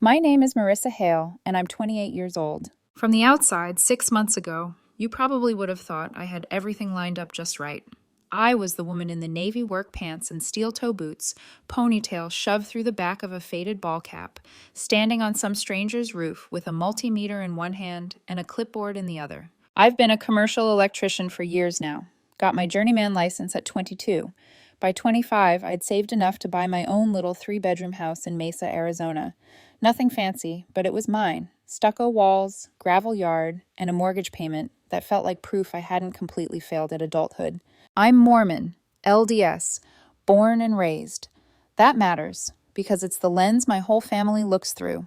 My name is Marissa Hale, and I'm 28 years old. From the outside, 6 months ago, you probably would have thought I had everything lined up just right. I was the woman in the navy work pants and steel toe boots, ponytail shoved through the back of a faded ball cap, standing on some stranger's roof with a multimeter in one hand and a clipboard in the other. I've been a commercial electrician for years now. Got my journeyman license at 22. By 25, I'd saved enough to buy my own little 3-bedroom house in Mesa, Arizona. Nothing fancy, but it was mine. Stucco walls, gravel yard, and a mortgage payment that felt like proof I hadn't completely failed at adulthood. I'm Mormon, LDS, born and raised. That matters, because it's the lens my whole family looks through.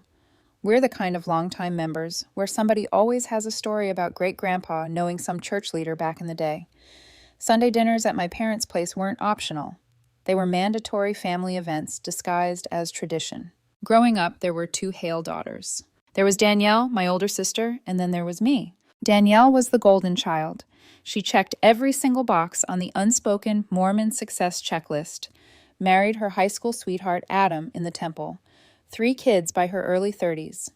We're the kind of longtime members where somebody always has a story about great-grandpa knowing some church leader back in the day. Sunday dinners at my parents' place weren't optional. They were mandatory family events disguised as tradition. Growing up, there were 2 Hale daughters. There was Danielle, my older sister, and then there was me. Danielle was the golden child. She checked every single box on the unspoken Mormon success checklist, married her high school sweetheart Adam in the temple, 3 kids by her early 30s,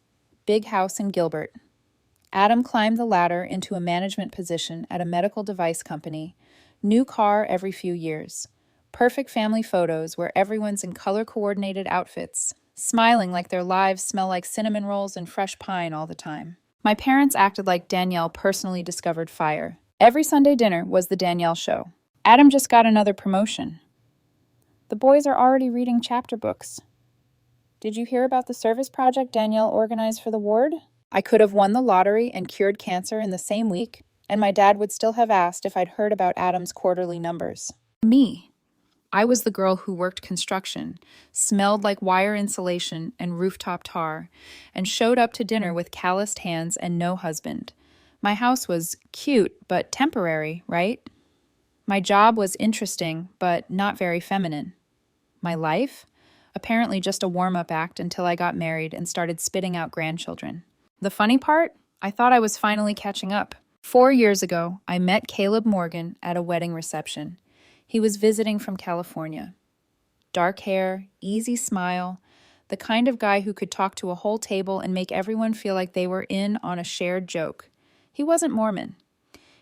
big house in Gilbert. Adam climbed the ladder into a management position at a medical device company, new car every few years, perfect family photos where everyone's in color-coordinated outfits, smiling like their lives smell like cinnamon rolls and fresh pine all the time. My parents acted like Danielle personally discovered fire. Every Sunday dinner was the Danielle show. Adam just got another promotion. The boys are already reading chapter books. Did you hear about the service project Danielle organized for the ward? I could have won the lottery and cured cancer in the same week, and my dad would still have asked if I'd heard about Adam's quarterly numbers. Me. I was the girl who worked construction, smelled like wire insulation and rooftop tar, and showed up to dinner with calloused hands and no husband. My house was cute, but temporary, right? My job was interesting, but not very feminine. My life? Apparently just a warm-up act until I got married and started spitting out grandchildren. The funny part? I thought I was finally catching up. 4 years ago, I met Caleb Morgan at a wedding reception. He was visiting from California. Dark hair, easy smile, the kind of guy who could talk to a whole table and make everyone feel like they were in on a shared joke. He wasn't Mormon.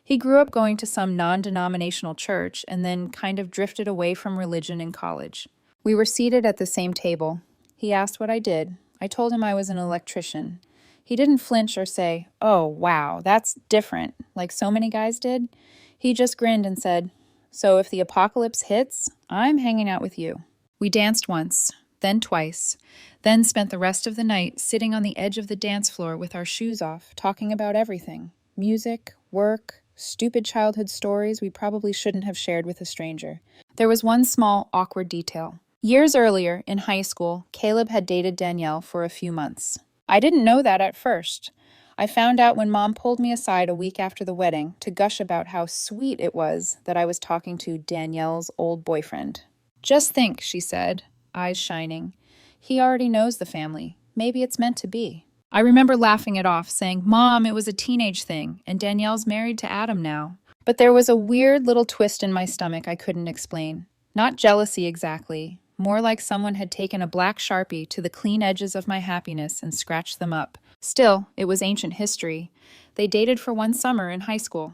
He grew up going to some non-denominational church and then kind of drifted away from religion in college. We were seated at the same table. He asked what I did. I told him I was an electrician. He didn't flinch or say, "Oh, wow, that's different," like so many guys did. He just grinned and said, "So if the apocalypse hits, I'm hanging out with you." We danced once, then twice, then spent the rest of the night sitting on the edge of the dance floor with our shoes off, talking about everything. Music, work, stupid childhood stories we probably shouldn't have shared with a stranger. There was one small, awkward detail. Years earlier, in high school, Caleb had dated Danielle for a few months. I didn't know that at first. I found out when Mom pulled me aside a week after the wedding to gush about how sweet it was that I was talking to Danielle's old boyfriend. "Just think," she said, eyes shining. "He already knows the family. Maybe it's meant to be." I remember laughing it off, saying, "Mom, it was a teenage thing, and Danielle's married to Adam now." But there was a weird little twist in my stomach I couldn't explain. Not jealousy exactly. More like someone had taken a black Sharpie to the clean edges of my happiness and scratched them up. Still, it was ancient history. They dated for one summer in high school.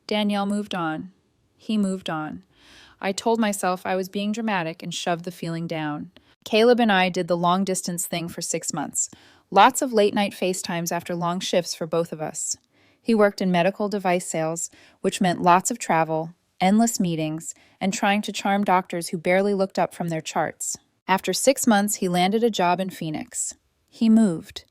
Danielle moved on. He moved on. I told myself I was being dramatic and shoved the feeling down. Caleb and I did the long-distance thing for 6 months. Lots of late-night FaceTimes after long shifts for both of us. He worked in medical device sales, which meant lots of travel, endless meetings, and trying to charm doctors who barely looked up from their charts. After 6 months, he landed a job in Phoenix. He moved.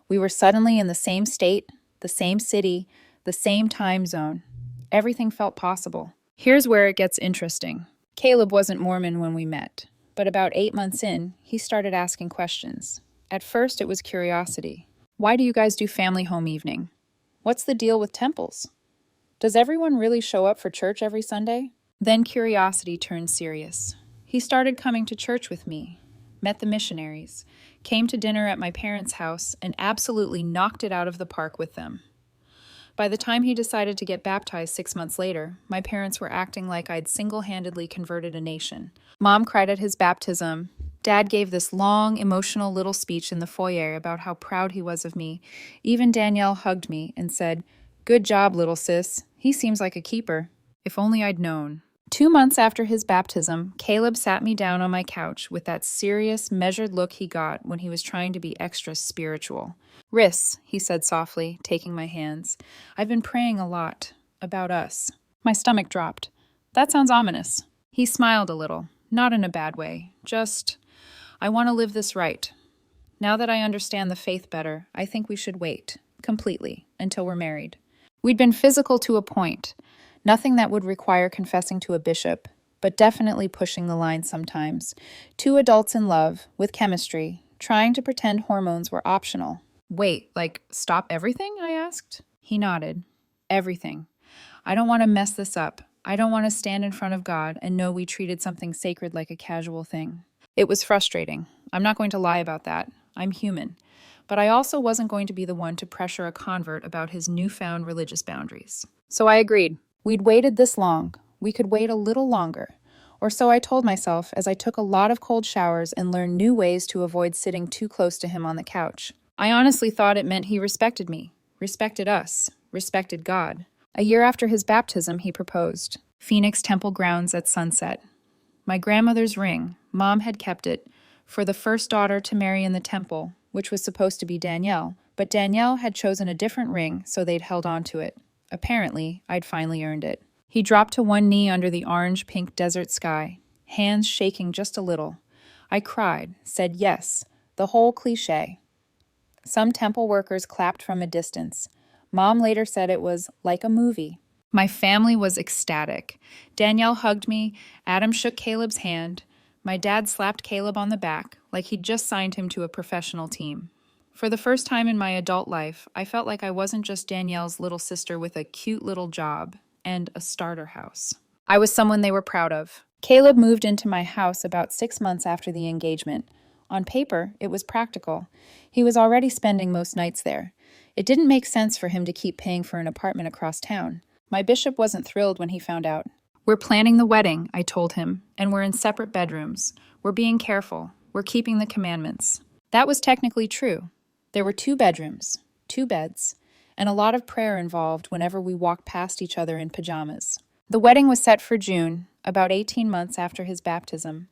We were suddenly in the same state, the same city, the same time zone. Everything felt possible. Here's where it gets interesting. Caleb wasn't Mormon when we met, but about 8 months in, he started asking questions. At first, it was curiosity. Why do you guys do family home evening? What's the deal with temples? Does everyone really show up for church every Sunday? Then curiosity turned serious. He started coming to church with me, met the missionaries, came to dinner at my parents' house, and absolutely knocked it out of the park with them. By the time he decided to get baptized 6 months later, my parents were acting like I'd single-handedly converted a nation. Mom cried at his baptism. Dad gave this long, emotional little speech in the foyer about how proud he was of me. Even Danielle hugged me and said, "Good job, little sis. He seems like a keeper." If only I'd known. 2 months after his baptism, Caleb sat me down on my couch with that serious, measured look he got when he was trying to be extra spiritual. "Riss," he said softly, taking my hands. "I've been praying a lot. About us." My stomach dropped. "That sounds ominous." He smiled a little, not in a bad way, just, "I want to live this right. Now that I understand the faith better, I think we should wait, completely, until we're married." We'd been physical to a point. Nothing that would require confessing to a bishop, but definitely pushing the line sometimes. Two adults in love, with chemistry, trying to pretend hormones were optional. "Wait, like, stop everything?" I asked. He nodded. "Everything. I don't want to mess this up. I don't want to stand in front of God and know we treated something sacred like a casual thing." It was frustrating. I'm not going to lie about that. I'm human. But I also wasn't going to be the one to pressure a convert about his newfound religious boundaries. So I agreed. We'd waited this long. We could wait a little longer. Or so I told myself as I took a lot of cold showers and learned new ways to avoid sitting too close to him on the couch. I honestly thought it meant he respected me, respected us, respected God. A year after his baptism, he proposed. Phoenix Temple grounds at sunset. My grandmother's ring, Mom had kept it, for the first daughter to marry in the temple, which was supposed to be Danielle, but Danielle had chosen a different ring, so they'd held on to it. Apparently, I'd finally earned it. He dropped to one knee under the orange-pink desert sky, hands shaking just a little. I cried, said yes, the whole cliché. Some temple workers clapped from a distance. Mom later said it was like a movie. My family was ecstatic. Danielle hugged me, Adam shook Caleb's hand. My dad slapped Caleb on the back, like he'd just signed him to a professional team. For the first time in my adult life, I felt like I wasn't just Danielle's little sister with a cute little job and a starter house. I was someone they were proud of. Caleb moved into my house about 6 months after the engagement. On paper, it was practical. He was already spending most nights there. It didn't make sense for him to keep paying for an apartment across town. My bishop wasn't thrilled when he found out. "We're planning the wedding," I told him, "and we're in separate bedrooms. We're being careful. We're keeping the commandments." That was technically true. There were 2 bedrooms, 2 beds, and a lot of prayer involved whenever we walked past each other in pajamas. The wedding was set for June, about 18 months after his baptism.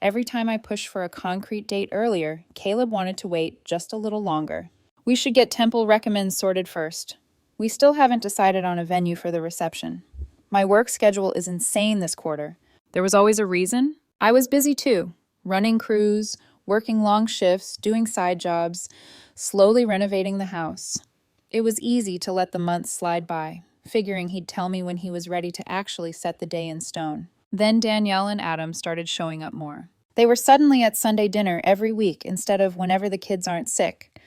Every time I pushed for a concrete date earlier, Caleb wanted to wait just a little longer. "We should get temple recommends sorted first. We still haven't decided on a venue for the reception. My work schedule is insane this quarter." There was always a reason. I was busy too, running crews, working long shifts, doing side jobs, slowly renovating the house. It was easy to let the months slide by, figuring he'd tell me when he was ready to actually set the day in stone. Then Danielle and Adam started showing up more. They were suddenly at Sunday dinner every week instead of whenever the kids aren't sick.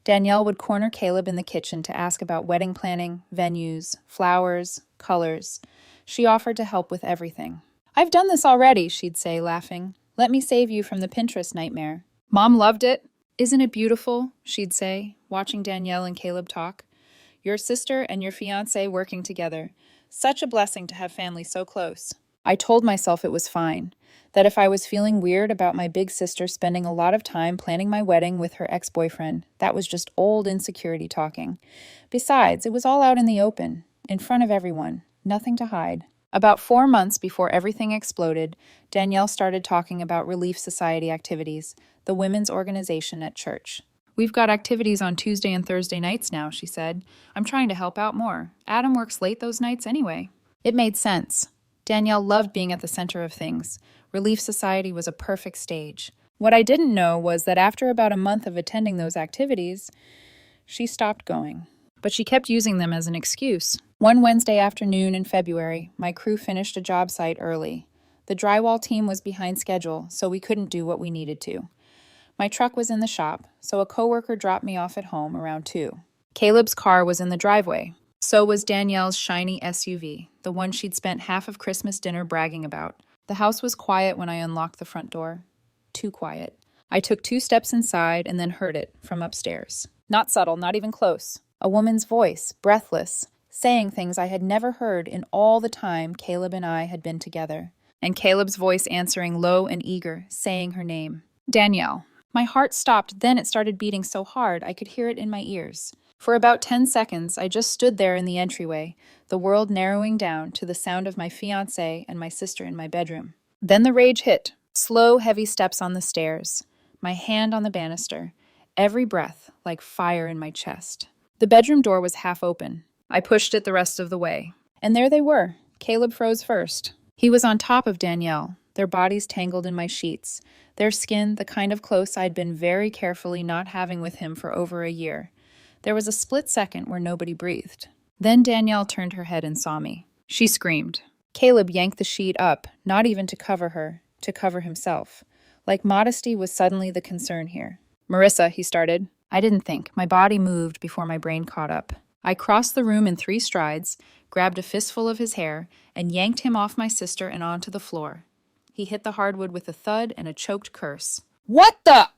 Danielle would corner Caleb in the kitchen to ask about wedding planning, venues, flowers, colors. She offered to help with everything. "I've done this already," she'd say, laughing. "Let me save you from the Pinterest nightmare." Mom loved it. "Isn't it beautiful?" she'd say, watching Danielle and Caleb talk. "Your sister and your fiancé working together. Such a blessing to have family so close." I told myself it was fine, that if I was feeling weird about my big sister spending a lot of time planning my wedding with her ex-boyfriend, that was just old insecurity talking. Besides, it was all out in the open, in front of everyone, nothing to hide. About 4 months before everything exploded, Danielle started talking about Relief Society activities, the women's organization at church. "We've got activities on Tuesday and Thursday nights now," she said. "I'm trying to help out more. Adam works late those nights anyway." It made sense. Danielle loved being at the center of things. Relief Society was a perfect stage. What I didn't know was that after about a month of attending those activities, she stopped going. But she kept using them as an excuse. One Wednesday afternoon in February, my crew finished a job site early. The drywall team was behind schedule, so we couldn't do what we needed to. My truck was in the shop, so a coworker dropped me off at home around 2. Caleb's car was in the driveway. So was Danielle's shiny SUV, the one she'd spent half of Christmas dinner bragging about. The house was quiet when I unlocked the front door. Too quiet. I took 2 steps inside and then heard it from upstairs. Not subtle, not even close. A woman's voice, breathless, saying things I had never heard in all the time Caleb and I had been together. And Caleb's voice answering low and eager, saying her name. Danielle. My heart stopped, then it started beating so hard I could hear it in my ears. For about 10 seconds, I just stood there in the entryway, the world narrowing down to the sound of my fiancé and my sister in my bedroom. Then the rage hit. Slow, heavy steps on the stairs. My hand on the banister. Every breath like fire in my chest. The bedroom door was half open. I pushed it the rest of the way. And there they were. Caleb froze first. He was on top of Danielle, their bodies tangled in my sheets, their skin the kind of close I'd been very carefully not having with him for over a year. There was a split second where nobody breathed. Then Danielle turned her head and saw me. She screamed. Caleb yanked the sheet up, not even to cover her, to cover himself. Like modesty was suddenly the concern here. "Marissa," he started. I didn't think. My body moved before my brain caught up. I crossed the room in 3 strides, grabbed a fistful of his hair, and yanked him off my sister and onto the floor. He hit the hardwood with a thud and a choked curse. "What the?"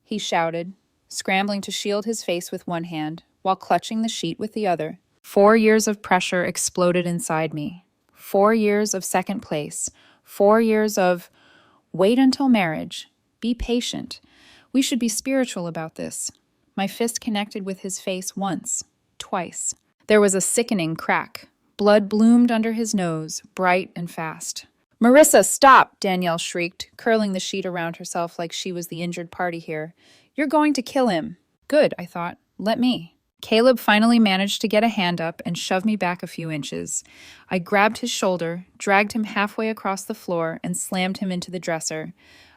he shouted, scrambling to shield his face with one hand, while clutching the sheet with the other. 4 years of pressure exploded inside me. 4 years of second place. 4 years of, wait until marriage. Be patient. We should be spiritual about this. My fist connected with his face once, twice. There was a sickening crack. Blood bloomed under his nose, bright and fast. "Marissa, stop!" Danielle shrieked, curling the sheet around herself like she was the injured party here. "You're going to kill him." Good, I thought. Let me. Caleb finally managed to get a hand up and shove me back a few inches. I grabbed his shoulder, dragged him halfway across the floor, and slammed him into the dresser.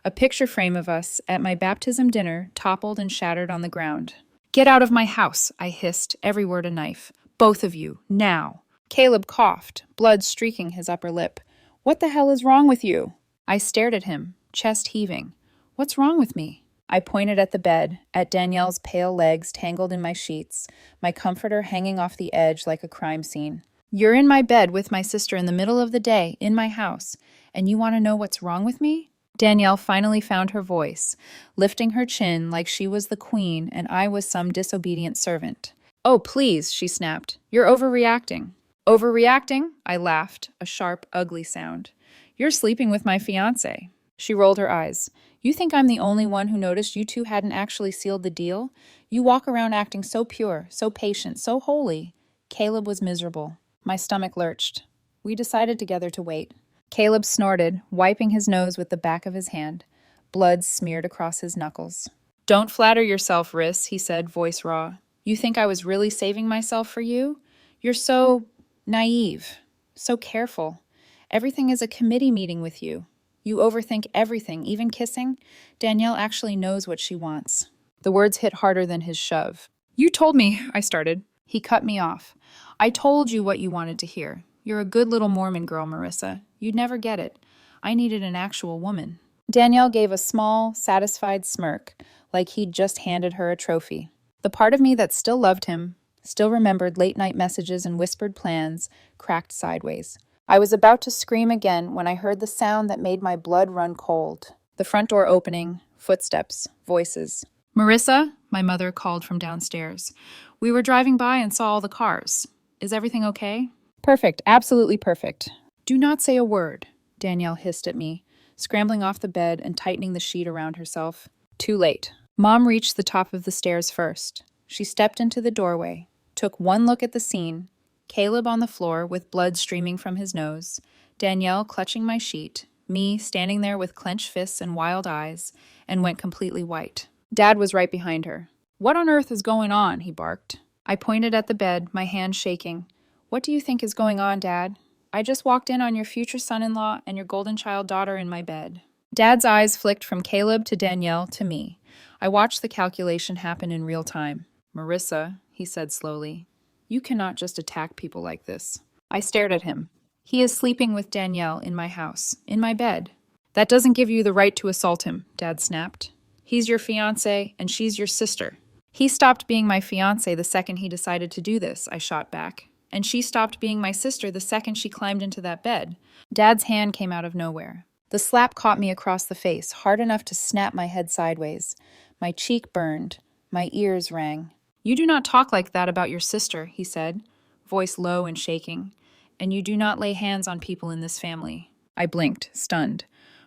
A picture frame of us at my baptism dinner toppled and shattered on the ground. "Get out of my house," I hissed, every word a knife. "Both of you, now." Caleb coughed, blood streaking his upper lip. "What the hell is wrong with you?" I stared at him, chest heaving. "What's wrong with me?" I pointed at the bed, at Danielle's pale legs tangled in my sheets, my comforter hanging off the edge like a crime scene. "You're in my bed with my sister in the middle of the day, in my house, and you want to know what's wrong with me?" Danielle finally found her voice, lifting her chin like she was the queen and I was some disobedient servant. "Oh, please," she snapped. "You're overreacting." "Overreacting?" I laughed, a sharp, ugly sound. "You're sleeping with my fiancé." She rolled her eyes. "You think I'm the only one who noticed you two hadn't actually sealed the deal? You walk around acting so pure, so patient, so holy." Caleb was miserable. My stomach lurched. We decided together to wait. Caleb snorted, wiping his nose with the back of his hand. Blood smeared across his knuckles. "Don't flatter yourself, Riss," he said, voice raw. "You think I was really saving myself for you? You're so naive, so careful. Everything is a committee meeting with you. You overthink everything, even kissing. Danielle actually knows what she wants." The words hit harder than his shove. "You told me," I started. He cut me off. "I told you what you wanted to hear. You're a good little Mormon girl, Marissa. You'd never get it. I needed an actual woman." Danielle gave a small, satisfied smirk, like he'd just handed her a trophy. The part of me that still loved him, still remembered late-night messages and whispered plans, cracked sideways. I was about to scream again when I heard the sound that made my blood run cold. The front door opening, footsteps, voices. "Marissa," my mother called from downstairs. "We were driving by and saw all the cars. Is everything okay?" "Perfect, absolutely perfect." "Do not say a word," Danielle hissed at me, scrambling off the bed and tightening the sheet around herself. Too late. Mom reached the top of the stairs first. She stepped into the doorway, took one look at the scene, Caleb on the floor with blood streaming from his nose, Danielle clutching my sheet, me standing there with clenched fists and wild eyes, and went completely white. Dad was right behind her. "What on earth is going on?" he barked. I pointed at the bed, my hand shaking. "What do you think is going on, Dad? I just walked in on your future son-in-law and your golden child daughter in my bed." Dad's eyes flicked from Caleb to Danielle to me. I watched the calculation happen in real time. "Marissa," he said slowly, "you cannot just attack people like this." I stared at him. "He is sleeping with Danielle in my house, in my bed." "That doesn't give you the right to assault him," Dad snapped. "He's your fiancé, and she's your sister." "He stopped being my fiancé the second he decided to do this," I shot back. "And she stopped being my sister the second she climbed into that bed." Dad's hand came out of nowhere. The slap caught me across the face, hard enough to snap my head sideways. My cheek burned. My ears rang. "You do not talk like that about your sister," he said, voice low and shaking. "And you do not lay hands on people in this family." I blinked, stunned.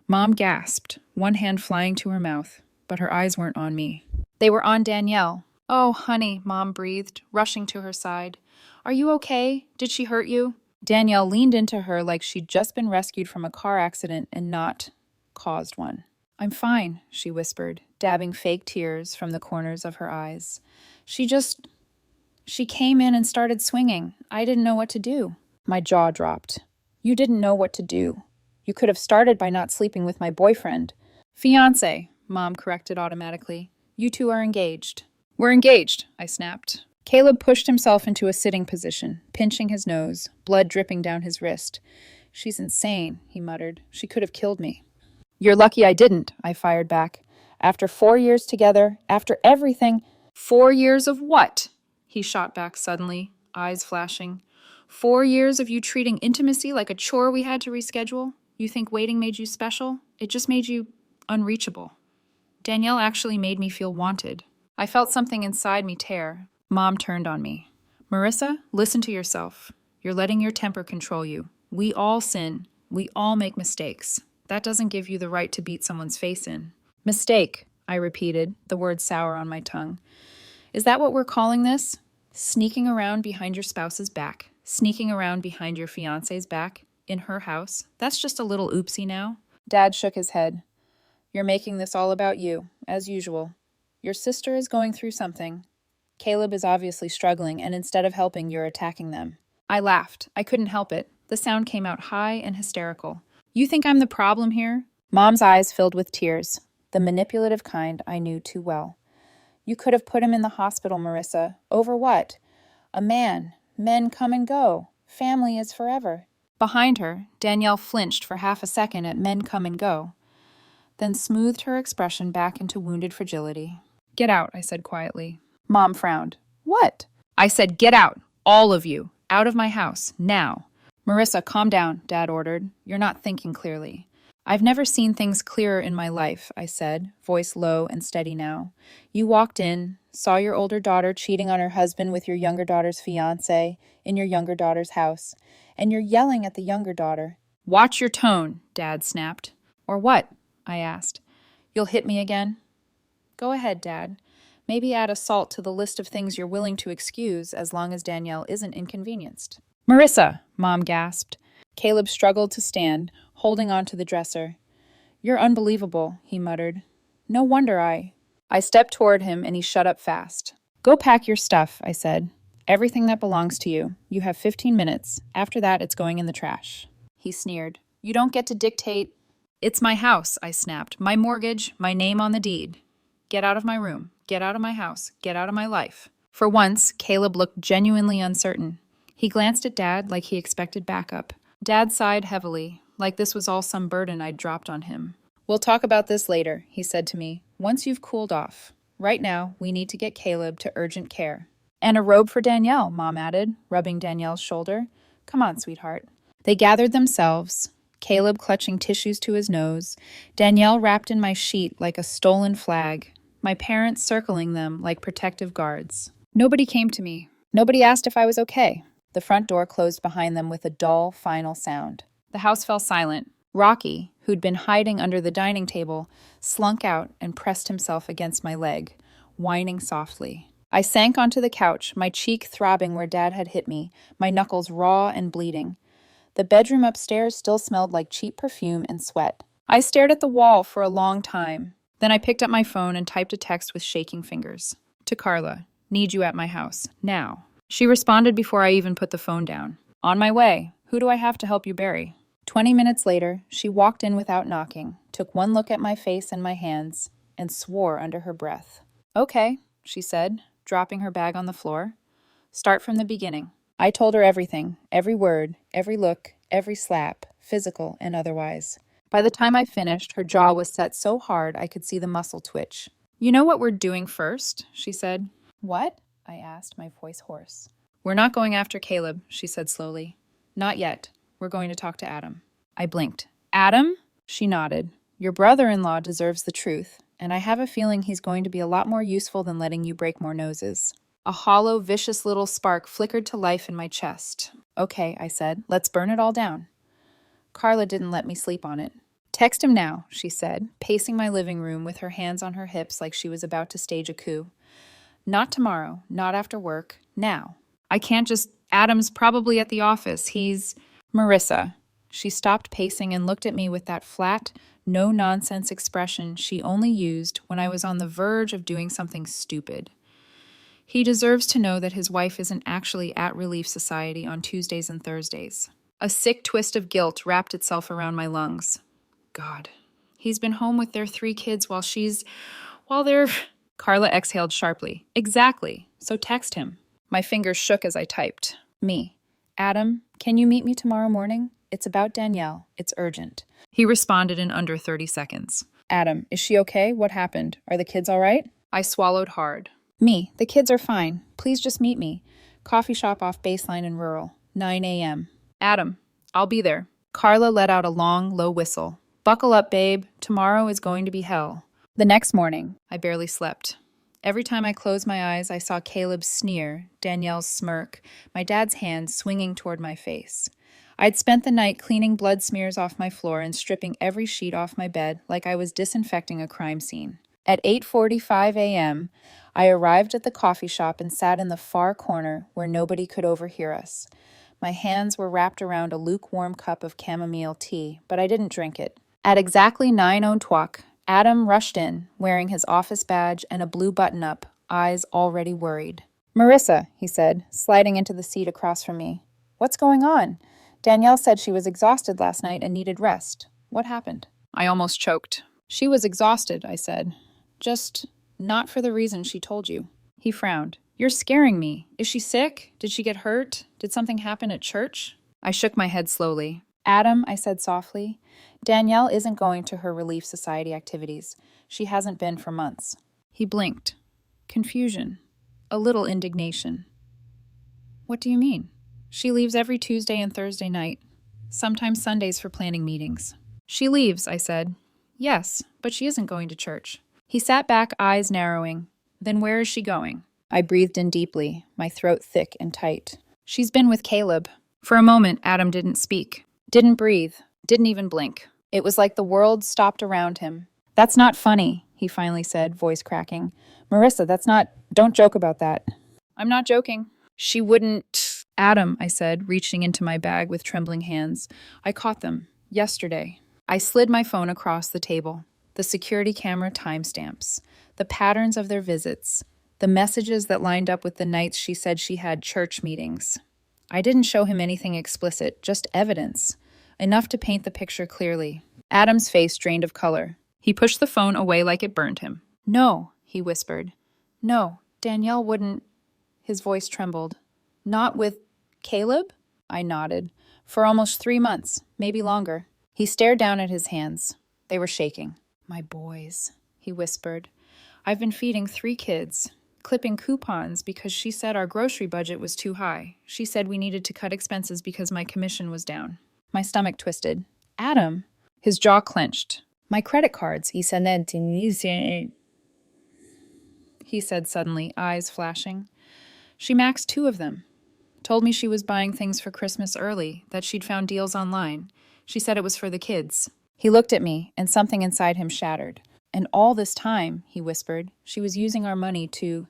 Mom gasped, one hand flying to her mouth, but her eyes weren't on me. They were on Danielle. "Oh, honey," Mom breathed, rushing to her side. "Are you okay? Did she hurt you?" Danielle leaned into her like she'd just been rescued from a car accident and not caused one. "I'm fine," she whispered, dabbing fake tears from the corners of her eyes. She came in and started swinging. I didn't know what to do." My jaw dropped. "You didn't know what to do. You could have started by not sleeping with my boyfriend." "Fiancé," Mom corrected automatically. "You two are engaged." "We're engaged," I snapped. Caleb pushed himself into a sitting position, pinching his nose, blood dripping down his wrist. "She's insane," he muttered. "She could have killed me." "You're lucky I didn't," I fired back. "After 4 years together, after everything—" "4 years of what?" He shot back suddenly, eyes flashing. 4 years of you treating intimacy like a chore we had to reschedule? You think waiting made you special? It just made you unreachable." Danielle actually made me feel wanted. I felt something inside me tear. Mom turned on me. "Marissa, listen to yourself. You're letting your temper control you. We all sin. We all make mistakes. That doesn't give you the right to beat someone's face in." "Mistake," I repeated, the word sour on my tongue. "Is that what we're calling this? Sneaking around behind your spouse's back, sneaking around behind your fiancé's back, in her house? That's just a little oopsie now." Dad shook his head. "You're making this all about you, as usual. Your sister is going through something. Caleb is obviously struggling, and instead of helping, you're attacking them." I laughed. I couldn't help it. The sound came out high and hysterical. "You think I'm the problem here?" Mom's eyes filled with tears, the manipulative kind I knew too well. "You could have put him in the hospital, Marissa. Over what? A man. Men come and go. Family is forever." Behind her, Danielle flinched for half a second at "men come and go," then smoothed her expression back into wounded fragility. "Get out," I said quietly. Mom frowned. "What?" I said, "Get out. All of you. Out of my house. Now." "Marissa, calm down," Dad ordered. "You're not thinking clearly." "I've never seen things clearer in my life," I said, voice low and steady now. "You walked in, saw your older daughter cheating on her husband with your younger daughter's fiancé in your younger daughter's house, and you're yelling at the younger daughter." "Watch your tone," Dad snapped. "Or what?" I asked. "You'll hit me again?" "Go ahead, Dad. Maybe add assault to the list of things you're willing to excuse as long as Danielle isn't inconvenienced." "Marissa!" Mom gasped. Caleb struggled to stand, holding onto the dresser. "You're unbelievable," he muttered. "No wonder I stepped toward him and he shut up fast. "Go pack your stuff," I said. "Everything that belongs to you. You have 15 minutes. After that, it's going in the trash." He sneered. "You don't get to dictate—" "It's my house," I snapped. "My mortgage, my name on the deed. Get out of my room. Get out of my house. Get out of my life." For once, Caleb looked genuinely uncertain. He glanced at Dad like he expected backup. Dad sighed heavily, like this was all some burden I'd dropped on him. "We'll talk about this later," he said to me, "once you've cooled off. Right now, we need to get Caleb to urgent care." "And a robe for Danielle," Mom added, rubbing Danielle's shoulder. "Come on, sweetheart." They gathered themselves, Caleb clutching tissues to his nose, Danielle wrapped in my sheet like a stolen flag, my parents circling them like protective guards. Nobody came to me. Nobody asked if I was okay. The front door closed behind them with a dull, final sound. The house fell silent. Rocky, who'd been hiding under the dining table, slunk out and pressed himself against my leg, whining softly. I sank onto the couch, my cheek throbbing where Dad had hit me, my knuckles raw and bleeding. The bedroom upstairs still smelled like cheap perfume and sweat. I stared at the wall for a long time. Then I picked up my phone and typed a text with shaking fingers. To Carla, "Need you at my house. Now." She responded before I even put the phone down. "On my way. Who do I have to help you bury?" 20 minutes later, she walked in without knocking, took one look at my face and my hands, and swore under her breath. "Okay," she said, dropping her bag on the floor. "Start from the beginning." I told her everything, every word, every look, every slap, physical and otherwise. By the time I finished, her jaw was set so hard I could see the muscle twitch. "You know what we're doing first?" she said. "What?" I asked, my voice hoarse. "We're not going after Caleb," she said slowly. "Not yet. We're going to talk to Adam." I blinked. "Adam?" She nodded. "Your brother-in-law deserves the truth, and I have a feeling he's going to be a lot more useful than letting you break more noses." A hollow, vicious little spark flickered to life in my chest. "Okay," I said. "Let's burn it all down." Carla didn't let me sleep on it. Text him now, she said, pacing my living room with her hands on her hips like she was about to stage a coup. Not tomorrow, not after work, now. I can't just. Adam's probably at the office. He's. Marissa. She stopped pacing and looked at me with that flat, no-nonsense expression she only used when I was on the verge of doing something stupid. He deserves to know that his wife isn't actually at Relief Society on Tuesdays and Thursdays. A sick twist of guilt wrapped itself around my lungs. God. He's been home with their 3 kids while they're... Carla exhaled sharply. Exactly. So text him. My fingers shook as I typed. Me. Adam, can you meet me tomorrow morning? It's about Danielle. It's urgent. He responded in under 30 seconds. Adam, is she okay? What happened? Are the kids all right? I swallowed hard. Me. The kids are fine. Please just meet me. Coffee shop off Baseline in Rural. 9 a.m. Adam, I'll be there. Carla let out a long, low whistle. Buckle up, babe. Tomorrow is going to be hell. The next morning, I barely slept. Every time I closed my eyes, I saw Caleb's sneer, Danielle's smirk, my dad's hand swinging toward my face. I'd spent the night cleaning blood smears off my floor and stripping every sheet off my bed like I was disinfecting a crime scene. At 8:45 a.m., I arrived at the coffee shop and sat in the far corner where nobody could overhear us. My hands were wrapped around a lukewarm cup of chamomile tea, but I didn't drink it. At exactly 9:00, Adam rushed in, wearing his office badge and a blue button-up, eyes already worried. Marissa, he said, sliding into the seat across from me. What's going on? Danielle said she was exhausted last night and needed rest. What happened? I almost choked. She was exhausted, I said. Just not for the reason she told you. He frowned. You're scaring me. Is she sick? Did she get hurt? Did something happen at church? I shook my head slowly. Adam, I said softly, Danielle isn't going to her Relief Society activities. She hasn't been for months. He blinked. Confusion. A little indignation. What do you mean? She leaves every Tuesday and Thursday night, sometimes Sundays for planning meetings. She leaves, I said. Yes, but she isn't going to church. He sat back, eyes narrowing. Then where is she going? I breathed in deeply, my throat thick and tight. She's been with Caleb. For a moment, Adam didn't speak. Didn't breathe. Didn't even blink. It was like the world stopped around him. That's not funny, he finally said, voice cracking. Marissa, don't joke about that. I'm not joking. She wouldn't... Adam, I said, reaching into my bag with trembling hands. I caught them. Yesterday. I slid my phone across the table. The security camera timestamps. The patterns of their visits. The messages that lined up with the nights she said she had church meetings. I didn't show him anything explicit, just evidence. Enough to paint the picture clearly. Adam's face drained of color. He pushed the phone away like it burned him. No, he whispered. No, Danielle wouldn't... His voice trembled. Not with Caleb? I nodded. For almost 3 months, maybe longer. He stared down at his hands. They were shaking. My boys, he whispered. I've been feeding 3 kids, clipping coupons because she said our grocery budget was too high. She said we needed to cut expenses because my commission was down. My stomach twisted. Adam? His jaw clenched. My credit cards, he said suddenly, eyes flashing. She maxed 2 of them. Told me she was buying things for Christmas early, that she'd found deals online. She said it was for the kids. He looked at me, and something inside him shattered. And all this time, he whispered, she was using our money to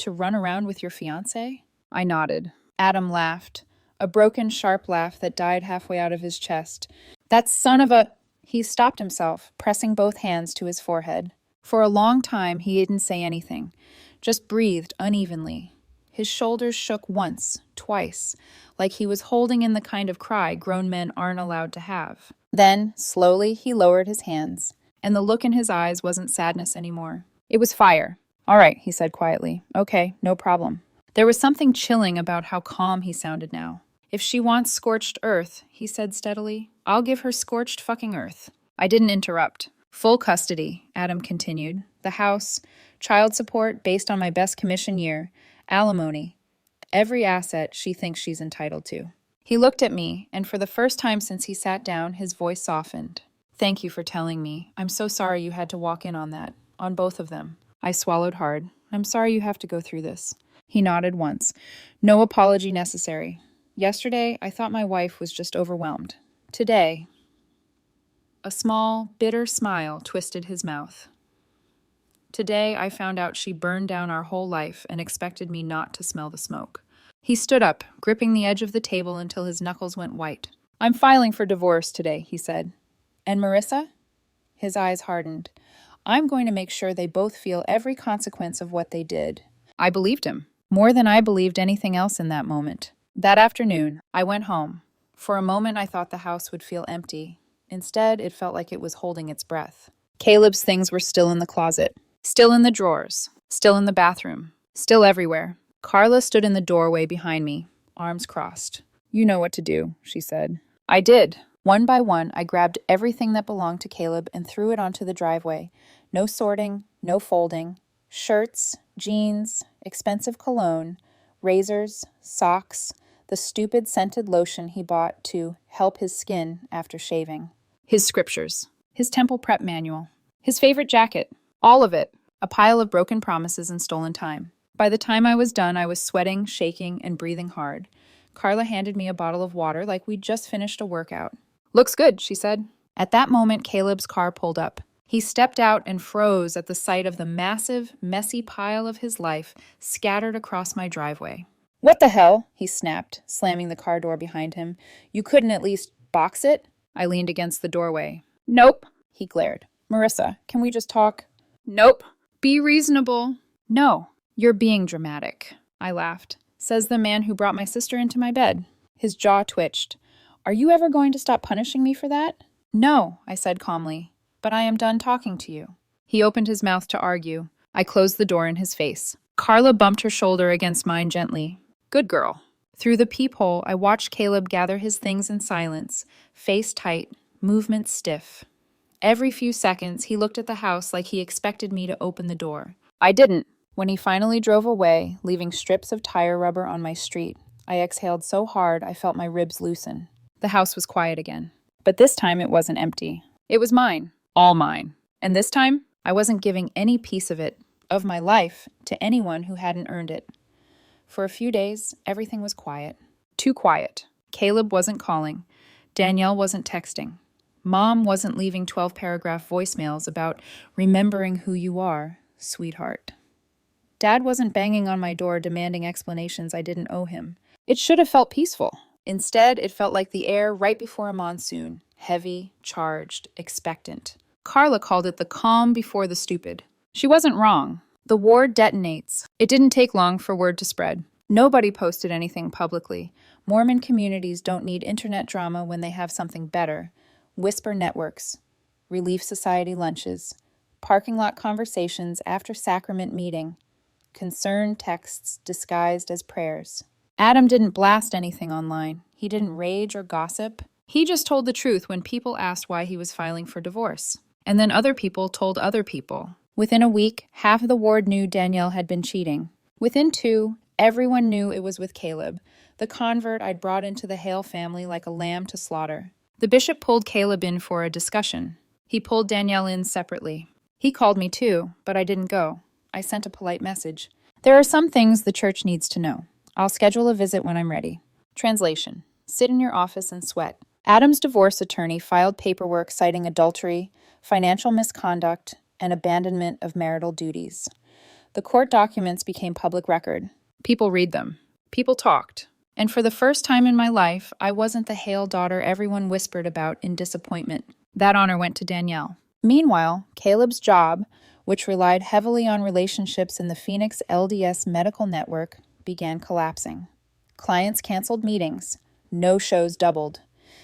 run around with your fiancé? I nodded. Adam laughed. A broken, sharp laugh that died halfway out of his chest. That son of a... He stopped himself, pressing both hands to his forehead. For a long time, he didn't say anything, just breathed unevenly. His shoulders shook once, twice, like he was holding in the kind of cry grown men aren't allowed to have. Then, slowly, he lowered his hands, and the look in his eyes wasn't sadness anymore. It was fire. All right, he said quietly. Okay, no problem. There was something chilling about how calm he sounded now. If she wants scorched earth, he said steadily, I'll give her scorched fucking earth. I didn't interrupt. Full custody, Adam continued. The house, child support based on my best commission year, alimony, every asset she thinks she's entitled to. He looked at me, and for the first time since he sat down, his voice softened. Thank you for telling me. I'm so sorry you had to walk in on that, on both of them. I swallowed hard. I'm sorry you have to go through this. He nodded once. No apology necessary. Yesterday, I thought my wife was just overwhelmed. Today, A small, bitter smile twisted his mouth. Today, I found out she burned down our whole life and expected me not to smell the smoke. He stood up, gripping the edge of the table until his knuckles went white. I'm filing for divorce today, he said. And Marissa? His eyes hardened. I'm going to make sure they both feel every consequence of what they did. I believed him, more than I believed anything else in that moment. That afternoon, I went home. For a moment, I thought the house would feel empty. Instead, it felt like it was holding its breath. Caleb's things were still in the closet, still in the drawers, still in the bathroom, still everywhere. Carla stood in the doorway behind me, arms crossed. You know what to do, she said. I did. One by one, I grabbed everything that belonged to Caleb and threw it onto the driveway. No sorting, no folding. Shirts, jeans, expensive cologne, razors, socks, the stupid scented lotion he bought to help his skin after shaving. His scriptures, his temple prep manual, his favorite jacket, all of it, a pile of broken promises and stolen time. By the time I was done, I was sweating, shaking, and breathing hard. Carla handed me a bottle of water like we'd just finished a workout. Looks good, she said. At that moment, Caleb's car pulled up. He stepped out and froze at the sight of the massive, messy pile of his life scattered across my driveway. What the hell? He snapped, slamming the car door behind him. You couldn't at least box it? I leaned against the doorway. Nope, he glared. Marissa, can we just talk? Nope. Be reasonable. No, you're being dramatic, I laughed. Says the man who brought my sister into my bed. His jaw twitched. Are you ever going to stop punishing me for that? No, I said calmly, but I am done talking to you. He opened his mouth to argue. I closed the door in his face. Carla bumped her shoulder against mine gently. Good girl. Through the peephole, I watched Caleb gather his things in silence, face tight, movement stiff. Every few seconds, he looked at the house like he expected me to open the door. I didn't. When he finally drove away, leaving strips of tire rubber on my street, I exhaled so hard I felt my ribs loosen. The house was quiet again. But this time it wasn't empty. It was mine. All mine. And this time, I wasn't giving any piece of it, of my life, to anyone who hadn't earned it. For a few days, everything was quiet. Too quiet. Caleb wasn't calling. Danielle wasn't texting. Mom wasn't leaving 12-paragraph voicemails about remembering who you are, sweetheart. Dad wasn't banging on my door demanding explanations I didn't owe him. It should have felt peaceful. Instead, it felt like the air right before a monsoon, heavy, charged, expectant. Carla called it the calm before the stupid. She wasn't wrong. The war detonates. It didn't take long for word to spread. Nobody posted anything publicly. Mormon communities don't need internet drama when they have something better. Whisper networks, Relief Society lunches, parking lot conversations after sacrament meeting, concerned texts disguised as prayers. Adam didn't blast anything online. He didn't rage or gossip. He just told the truth when people asked why he was filing for divorce. And then other people told other people. Within a week, half of the ward knew Danielle had been cheating. Within 2, everyone knew it was with Caleb, the convert I'd brought into the Hale family like a lamb to slaughter. The bishop pulled Caleb in for a discussion. He pulled Danielle in separately. He called me too, but I didn't go. I sent a polite message. There are some things the church needs to know. I'll schedule a visit when I'm ready. Translation. Sit in your office and sweat. Adam's divorce attorney filed paperwork citing adultery, financial misconduct, and abandonment of marital duties. The court documents became public record. People read them. People talked. And for the first time in my life, I wasn't the Hale daughter everyone whispered about in disappointment. That honor went to Danielle. Meanwhile, Caleb's job, which relied heavily on relationships in the Phoenix LDS medical network, began collapsing. Clients canceled meetings. No-shows doubled.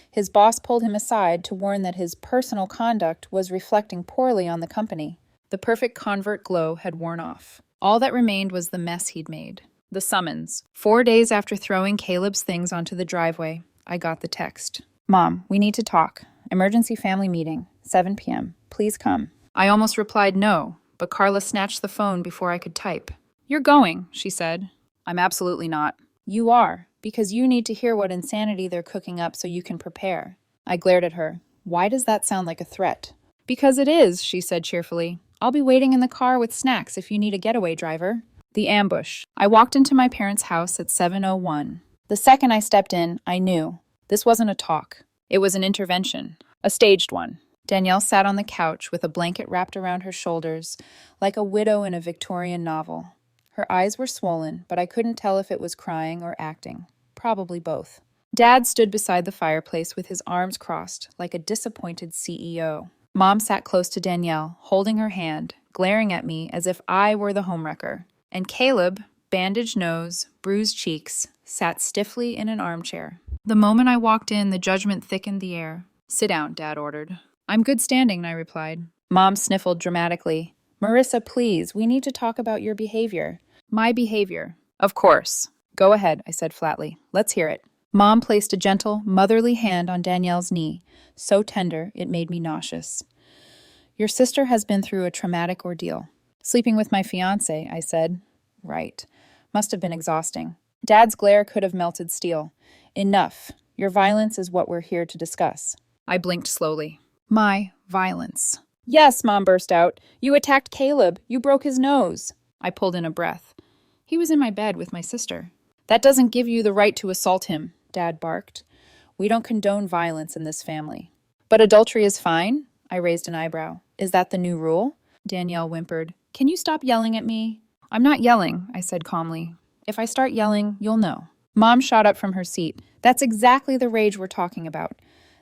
His boss pulled him aside to warn that his personal conduct was reflecting poorly on the company. The perfect convert glow had worn off. All that remained was the mess he'd made. The summons. 4 days after throwing Caleb's things onto the driveway, I got the text. Mom, we need to talk. Emergency family meeting, 7 p.m. Please come. I almost replied no, but Carla snatched the phone before I could type. You're going, she said. I'm absolutely not. You are, because you need to hear what insanity they're cooking up so you can prepare. I glared at her. Why does that sound like a threat? Because it is, she said cheerfully. I'll be waiting in the car with snacks if you need a getaway driver. The ambush. I walked into my parents' house at 7:01. The second I stepped in, I knew. This wasn't a talk. It was an intervention. A staged one. Danielle sat on the couch with a blanket wrapped around her shoulders, like a widow in a Victorian novel. Her eyes were swollen, but I couldn't tell if it was crying or acting. Probably both. Dad stood beside the fireplace with his arms crossed, like a disappointed CEO. Mom sat close to Danielle, holding her hand, glaring at me as if I were the homewrecker. And Caleb, bandaged nose, bruised cheeks, sat stiffly in an armchair. The moment I walked in, the judgment thickened the air. "Sit down," Dad ordered. "I'm good standing," I replied. Mom sniffled dramatically. "Marissa, please, we need to talk about your behavior." "My behavior?" "Of course." "Go ahead," I said flatly. "Let's hear it." Mom placed a gentle, motherly hand on Danielle's knee, so tender it made me nauseous. "Your sister has been through a traumatic ordeal." "Sleeping with my fiancé," I said. "Right. Must have been exhausting." Dad's glare could have melted steel. "Enough. Your violence is what we're here to discuss." I blinked slowly. "My violence." "Yes," Mom burst out. "You attacked Caleb. You broke his nose." I pulled in a breath. "He was in my bed with my sister." "That doesn't give you the right to assault him," Dad barked. "We don't condone violence in this family." "But adultery is fine?" I raised an eyebrow. "Is that the new rule?" Danielle whimpered. "Can you stop yelling at me?" "I'm not yelling," I said calmly. "If I start yelling, you'll know." Mom shot up from her seat. "That's exactly the rage we're talking about.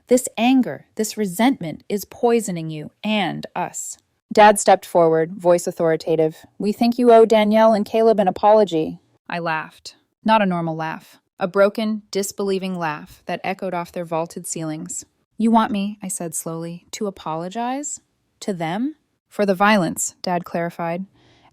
This anger, this resentment is poisoning you and us." Dad stepped forward, voice authoritative. "We think you owe Danielle and Caleb an apology." I laughed. Not a normal laugh. A broken, disbelieving laugh that echoed off their vaulted ceilings. "You want me," I said slowly, "to apologize? To them?" "For the violence," Dad clarified,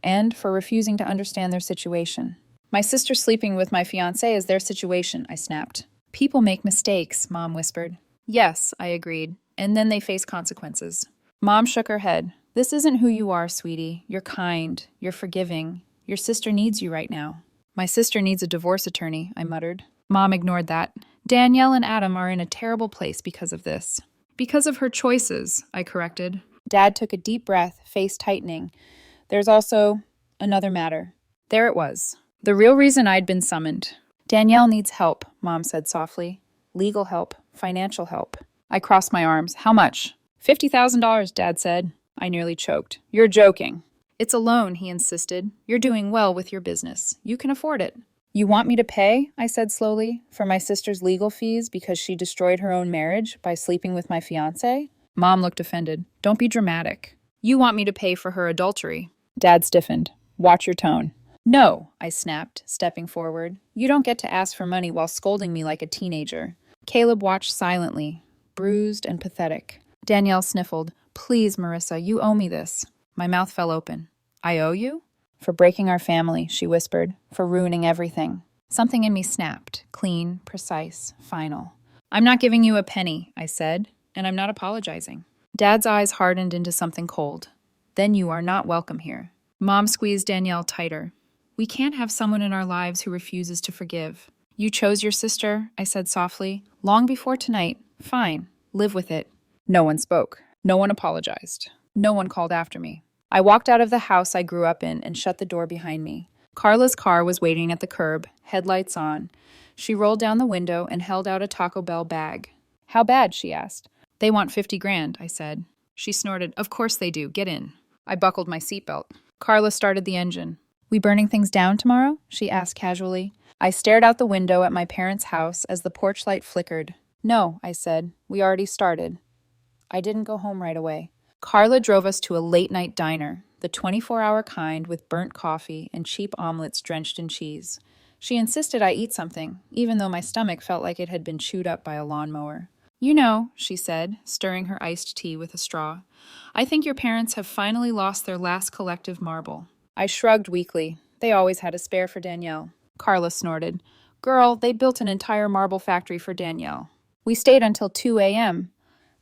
"and for refusing to understand their situation." "My sister sleeping with my fiancé is their situation," I snapped. "People make mistakes," Mom whispered. "Yes," I agreed, "and then they face consequences." Mom shook her head. "This isn't who you are, sweetie. You're kind. You're forgiving. Your sister needs you right now." "My sister needs a divorce attorney," I muttered. Mom ignored that. "Danielle and Adam are in a terrible place because of this." "Because of her choices," I corrected. Dad took a deep breath, face tightening. "There's also another matter." There it was. The real reason I'd been summoned. "Danielle needs help," Mom said softly. "Legal help, financial help." I crossed my arms. "How much?" $50,000, Dad said. I nearly choked. "You're joking." "It's a loan," he insisted. "You're doing well with your business. You can afford it." "You want me to pay," I said slowly, "for my sister's legal fees because she destroyed her own marriage by sleeping with my fiancé?" Mom looked offended. "Don't be dramatic." "You want me to pay for her adultery." Dad stiffened. "Watch your tone." "No," I snapped, stepping forward. "You don't get to ask for money while scolding me like a teenager." Caleb watched silently, bruised and pathetic. Danielle sniffled. "Please, Marissa, you owe me this." My mouth fell open. "I owe you?" "For breaking our family," she whispered. "For ruining everything." Something in me snapped. Clean, precise, final. "I'm not giving you a penny," I said, "and I'm not apologizing." Dad's eyes hardened into something cold. "Then you are not welcome here." Mom squeezed Danielle tighter. "We can't have someone in our lives who refuses to forgive." "You chose your sister," I said softly, "long before tonight. Fine. Live with it." No one spoke. No one apologized. No one called after me. I walked out of the house I grew up in and shut the door behind me. Carla's car was waiting at the curb, headlights on. She rolled down the window and held out a Taco Bell bag. "How bad?" she asked. "They want 50 grand, I said. She snorted. "Of course they do. Get in." I buckled my seatbelt. Carla started the engine. "We burning things down tomorrow?" she asked casually. I stared out the window at my parents' house as the porch light flickered. "No," I said. "We already started." I didn't go home right away. Carla drove us to a late-night diner, the 24-hour kind with burnt coffee and cheap omelets drenched in cheese. She insisted I eat something, even though my stomach felt like it had been chewed up by a lawnmower. "You know," she said, stirring her iced tea with a straw, "I think your parents have finally lost their last collective marble." I shrugged weakly. They always had a spare for Danielle. Carla snorted. "Girl, they built an entire marble factory for Danielle. We stayed until 2 a.m.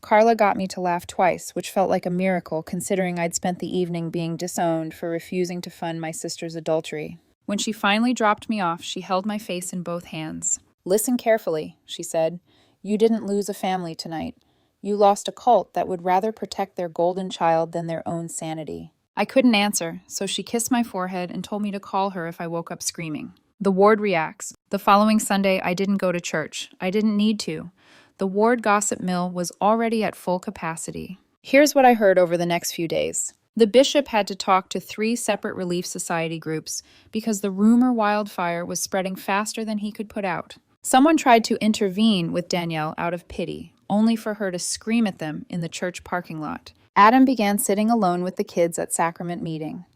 Carla got me to laugh twice, which felt like a miracle considering I'd spent the evening being disowned for refusing to fund my sister's adultery. When she finally dropped me off, she held my face in both hands. "Listen carefully," she said. "You didn't lose a family tonight. You lost a cult that would rather protect their golden child than their own sanity." I couldn't answer, so she kissed my forehead and told me to call her if I woke up screaming. The ward reacts. The following Sunday, I didn't go to church. I didn't need to. The ward gossip mill was already at full capacity. Here's what I heard over the next few days. The bishop had to talk to 3 separate Relief Society groups because the rumor wildfire was spreading faster than he could put out. Someone tried to intervene with Danielle out of pity, only for her to scream at them in the church parking lot. Adam began sitting alone with the kids at sacrament meeting.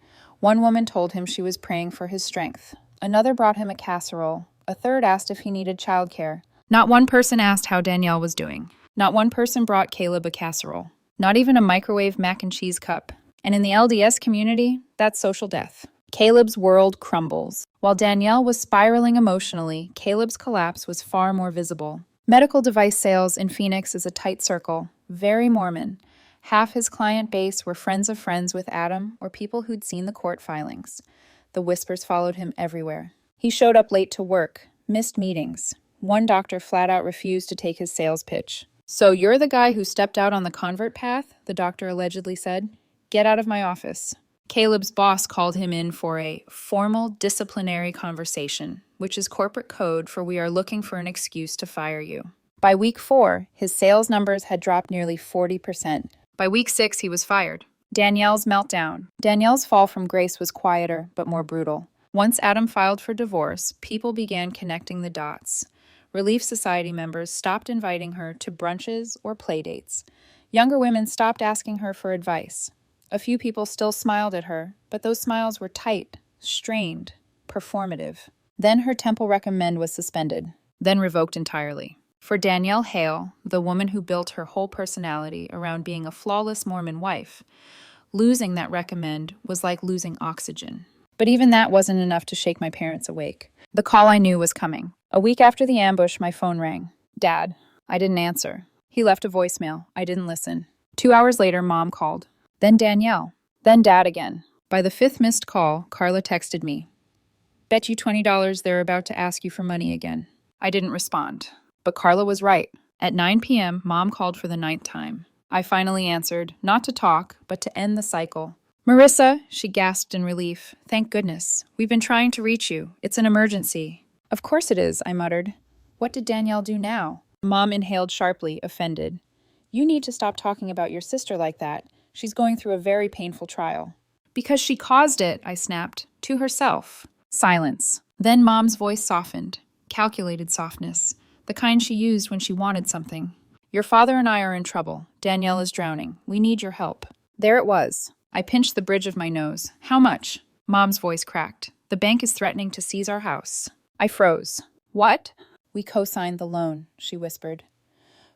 One woman told him she was praying for his strength. Another brought him a casserole. A third asked if he needed childcare. Not one person asked how Danielle was doing. Not one person brought Caleb a casserole. Not even a microwave mac and cheese cup. And in the LDS community, that's social death. Caleb's world crumbles. While Danielle was spiraling emotionally, Caleb's collapse was far more visible. Medical device sales in Phoenix is a tight circle, very Mormon. Half his client base were friends of friends with Adam or people who'd seen the court filings. The whispers followed him everywhere. He showed up late to work, missed meetings. One doctor flat out refused to take his sales pitch. "So you're the guy who stepped out on the convert path?" the doctor allegedly said. "Get out of my office." Caleb's boss called him in for a formal disciplinary conversation, which is corporate code for "we are looking for an excuse to fire you." By week 4, his sales numbers had dropped nearly 40%. By week 6, he was fired. Danielle's meltdown. Danielle's fall from grace was quieter, but more brutal. Once Adam filed for divorce, people began connecting the dots. Relief Society members stopped inviting her to brunches or playdates. Younger women stopped asking her for advice. A few people still smiled at her, but those smiles were tight, strained, performative. Then her temple recommend was suspended, then revoked entirely. For Danielle Hale, the woman who built her whole personality around being a flawless Mormon wife, losing that recommend was like losing oxygen. But even that wasn't enough to shake my parents awake. The call I knew was coming. A week after the ambush, my phone rang. Dad. I didn't answer. He left a voicemail. I didn't listen. 2 hours later, Mom called. Then Danielle. Then Dad again. By the 5th missed call, Carla texted me. Bet you $20 they're about to ask you for money again. I didn't respond. But Carla was right. At 9 p.m., Mom called for the 9th time. I finally answered, not to talk, but to end the cycle. "Marissa," she gasped in relief. "Thank goodness. We've been trying to reach you. It's an emergency." "Of course it is," I muttered. What did Danielle do now? Mom inhaled sharply, offended. "You need to stop talking about your sister like that. She's going through a very painful trial." "Because she caused it," I snapped, "to herself." Silence. Then Mom's voice softened. Calculated softness. The kind she used when she wanted something. "Your father and I are in trouble. Danielle is drowning. We need your help." There it was. I pinched the bridge of my nose. "How much?" Mom's voice cracked. "The bank is threatening to seize our house." I froze. "What?" "We co-signed the loan," she whispered.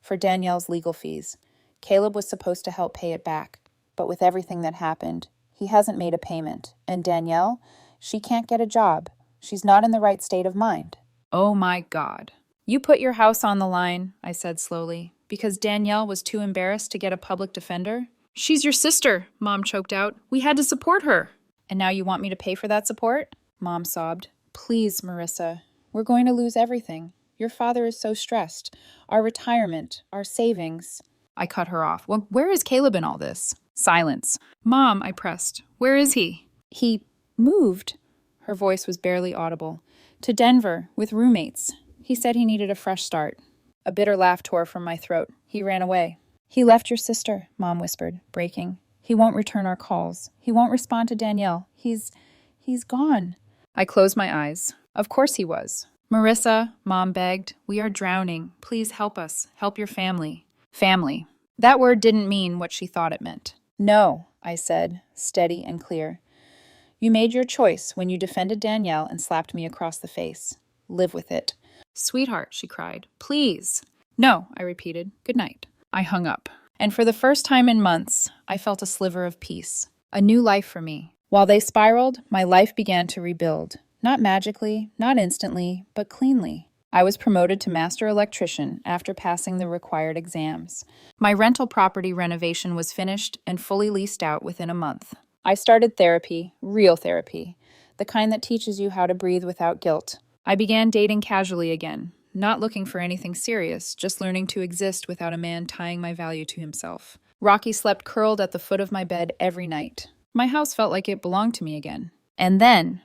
"For Danielle's legal fees. Caleb was supposed to help pay it back. But with everything that happened, he hasn't made a payment. And Danielle, she can't get a job. She's not in the right state of mind." Oh my God. "You put your house on the line," I said slowly, "because Danielle was too embarrassed to get a public defender?" "She's your sister," Mom choked out. "We had to support her." "And now you want me to pay for that support?" Mom sobbed. "Please, Marissa. We're going to lose everything. Your father is so stressed. Our retirement, our savings." I cut her off. "Well, where is Caleb in all this?" Silence. "Mom," I pressed. "Where is he?" "He moved." Her voice was barely audible. "To Denver, with roommates. He said he needed a fresh start." A bitter laugh tore from my throat. "He ran away." "He left your sister," Mom whispered, breaking. "He won't return our calls. He won't respond to Danielle. He's gone." I closed my eyes. Of course he was. "Marissa," Mom begged, "we are drowning. Please help us. Help your family." Family. That word didn't mean what she thought it meant. "No," I said, steady and clear. "You made your choice when you defended Danielle and slapped me across the face. Live with it." "Sweetheart," she cried, "please." "No," I repeated. "Good night." I hung up. And for the first time in months, I felt a sliver of peace. A new life for me. While they spiraled, my life began to rebuild. Not magically, not instantly, but cleanly. I was promoted to master electrician after passing the required exams. My rental property renovation was finished and fully leased out within a month. I started therapy, real therapy, the kind that teaches you how to breathe without guilt. I began dating casually again, not looking for anything serious, just learning to exist without a man tying my value to himself. Rocky slept curled at the foot of my bed every night. My house felt like it belonged to me again. And then,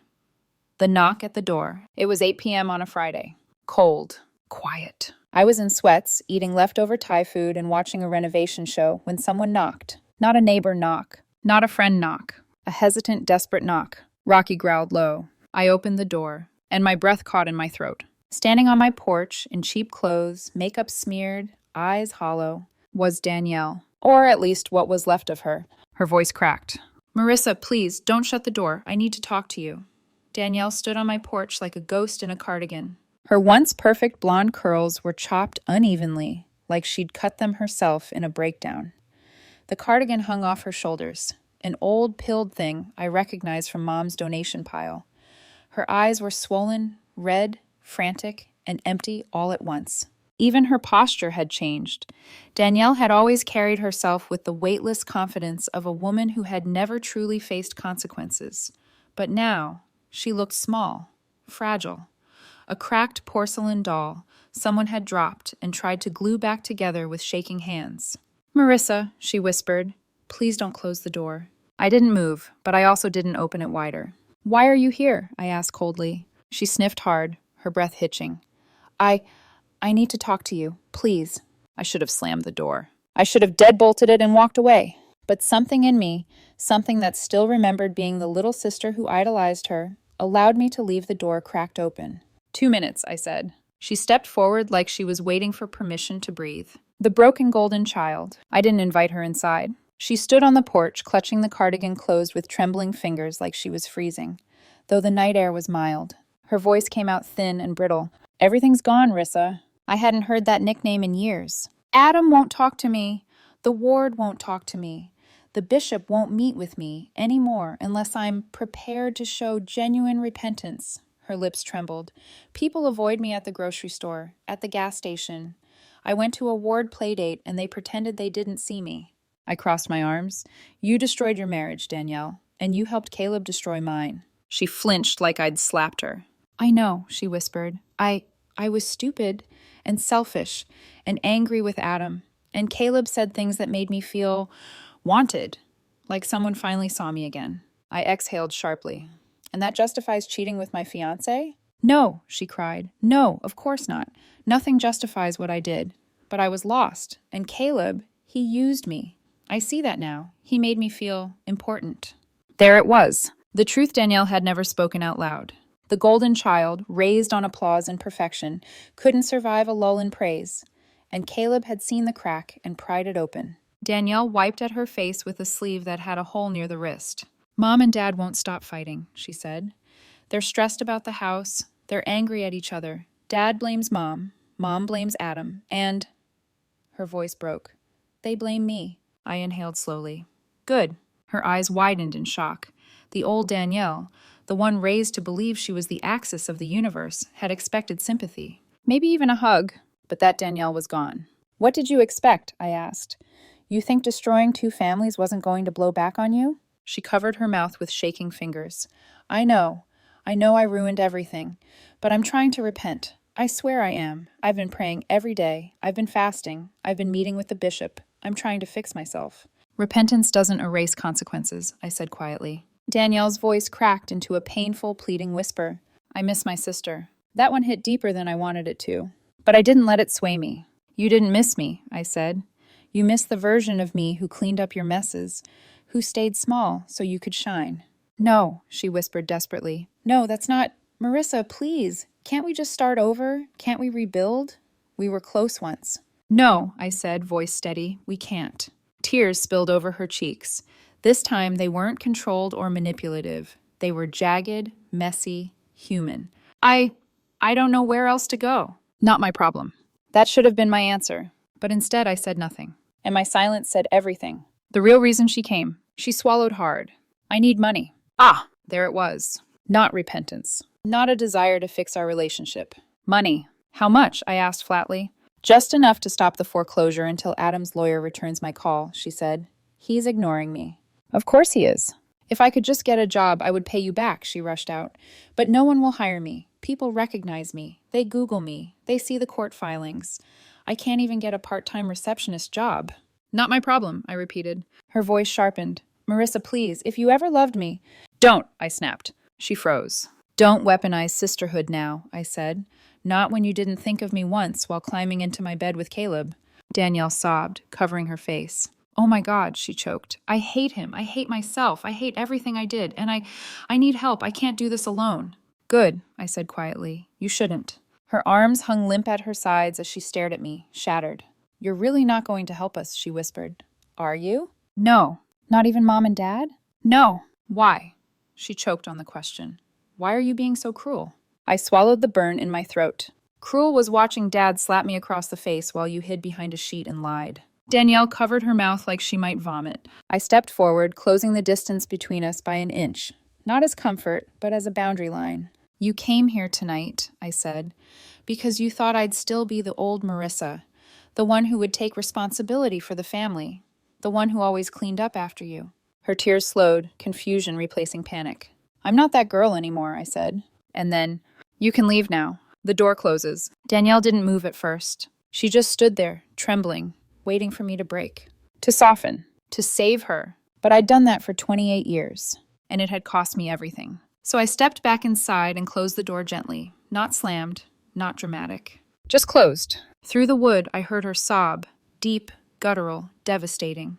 the knock at the door. It was 8 p.m. on a Friday. Cold. Quiet. I was in sweats, eating leftover Thai food and watching a renovation show when someone knocked. Not a neighbor knock, not a friend knock, a hesitant, desperate knock. Rocky growled low. I opened the door, and my breath caught in my throat. Standing on my porch, in cheap clothes, makeup smeared, eyes hollow, was Danielle, or at least what was left of her. Her voice cracked. "Marissa, please, don't shut the door. I need to talk to you." Danielle stood on my porch like a ghost in a cardigan. Her once perfect blonde curls were chopped unevenly, like she'd cut them herself in a breakdown. The cardigan hung off her shoulders, an old pilled thing I recognized from Mom's donation pile. Her eyes were swollen, red, frantic, and empty all at once. Even her posture had changed. Danielle had always carried herself with the weightless confidence of a woman who had never truly faced consequences. But now, she looked small, fragile. A cracked porcelain doll someone had dropped and tried to glue back together with shaking hands. "Marissa," she whispered, "please don't close the door." I didn't move, but I also didn't open it wider. "Why are you here?" I asked coldly. She sniffed hard, her breath hitching. I need to talk to you, please." I should have slammed the door. I should have deadbolted it and walked away. But something in me, something that still remembered being the little sister who idolized her, allowed me to leave the door cracked open. 2 minutes, I said. She stepped forward like she was waiting for permission to breathe. The broken golden child. I didn't invite her inside. She stood on the porch, clutching the cardigan closed with trembling fingers like she was freezing, though the night air was mild. Her voice came out thin and brittle. "Everything's gone, Rissa." I hadn't heard that nickname in years. "Adam won't talk to me. The ward won't talk to me. The bishop won't meet with me anymore unless I'm prepared to show genuine repentance." Her lips trembled. "People avoid me at the grocery store, at the gas station. I went to a ward playdate and they pretended they didn't see me." I crossed my arms. "You destroyed your marriage, Danielle, and you helped Caleb destroy mine." She flinched like I'd slapped her. "I know," she whispered. I was stupid and selfish and angry with Adam, and Caleb said things that made me feel wanted, like someone finally saw me again." I exhaled sharply. "And that justifies cheating with my fiancé?" "No," she cried. "No, of course not. Nothing justifies what I did. But I was lost, and Caleb, he used me. I see that now. He made me feel important." There it was. The truth Danielle had never spoken out loud. The golden child, raised on applause and perfection, couldn't survive a lull in praise, and Caleb had seen the crack and pried it open. Danielle wiped at her face with a sleeve that had a hole near the wrist. "Mom and Dad won't stop fighting," she said. "They're stressed about the house. They're angry at each other. Dad blames Mom. Mom blames Adam. And—" Her voice broke. "They blame me." I inhaled slowly. "Good." Her eyes widened in shock. The old Danielle, the one raised to believe she was the axis of the universe, had expected sympathy. Maybe even a hug, but that Danielle was gone. "What did you expect?" I asked. "You think destroying 2 families wasn't going to blow back on you?" She covered her mouth with shaking fingers. I know I ruined everything, but I'm trying to repent. I swear I am. I've been praying every day. I've been fasting. I've been meeting with the bishop. I'm trying to fix myself." "Repentance doesn't erase consequences," I said quietly. Danielle's voice cracked into a painful, pleading whisper. "I miss my sister." That one hit deeper than I wanted it to. But I didn't let it sway me. "You didn't miss me," I said. "You missed the version of me who cleaned up your messes, who stayed small so you could shine." "No," she whispered desperately. "No, that's not— Marissa, please. Can't we just start over? Can't we rebuild? We were close once." "No," I said, voice steady. "We can't." Tears spilled over her cheeks. This time they weren't controlled or manipulative. They were jagged, messy, human. I don't know where else to go." "Not my problem." That should have been my answer. But instead I said nothing. And my silence said everything. The real reason she came. She swallowed hard. "I need money." Ah, there it was. Not repentance. Not a desire to fix our relationship. Money. "How much?" I asked flatly. "Just enough to stop the foreclosure until Adam's lawyer returns my call," she said. "He's ignoring me." "Of course he is." "If I could just get a job, I would pay you back," she rushed out. "But no one will hire me. People recognize me. They Google me. They see the court filings. I can't even get a part-time receptionist job." "Not my problem," I repeated. Her voice sharpened. "Marissa, please, if you ever loved me—" "Don't," I snapped. She froze. Don't weaponize sisterhood now, I said. Not when you didn't think of me once while climbing into my bed with Caleb. Danielle sobbed, covering her face. Oh my God, she choked. I hate him. I hate myself. I hate everything I did. And I need help. I can't do this alone. Good, I said quietly. You shouldn't. Her arms hung limp at her sides as she stared at me, shattered. You're really not going to help us, she whispered. Are you? No. Not even Mom and Dad? No. Why? She choked on the question. Why are you being so cruel? I swallowed the burn in my throat. Cruel was watching Dad slap me across the face while you hid behind a sheet and lied. Danielle covered her mouth like she might vomit. I stepped forward, closing the distance between us by an inch. Not as comfort, but as a boundary line. You came here tonight, I said, because you thought I'd still be the old Marissa, the one who would take responsibility for the family, the one who always cleaned up after you. Her tears slowed, confusion replacing panic. I'm not that girl anymore, I said. And then, you can leave now. The door closes. Danielle didn't move at first. She just stood there, trembling, waiting for me to break. To soften. To save her. But I'd done that for 28 years, and it had cost me everything. So I stepped back inside and closed the door gently. Not slammed, not dramatic. Just closed. Through the wood, I heard her sob. Deep, guttural, devastating.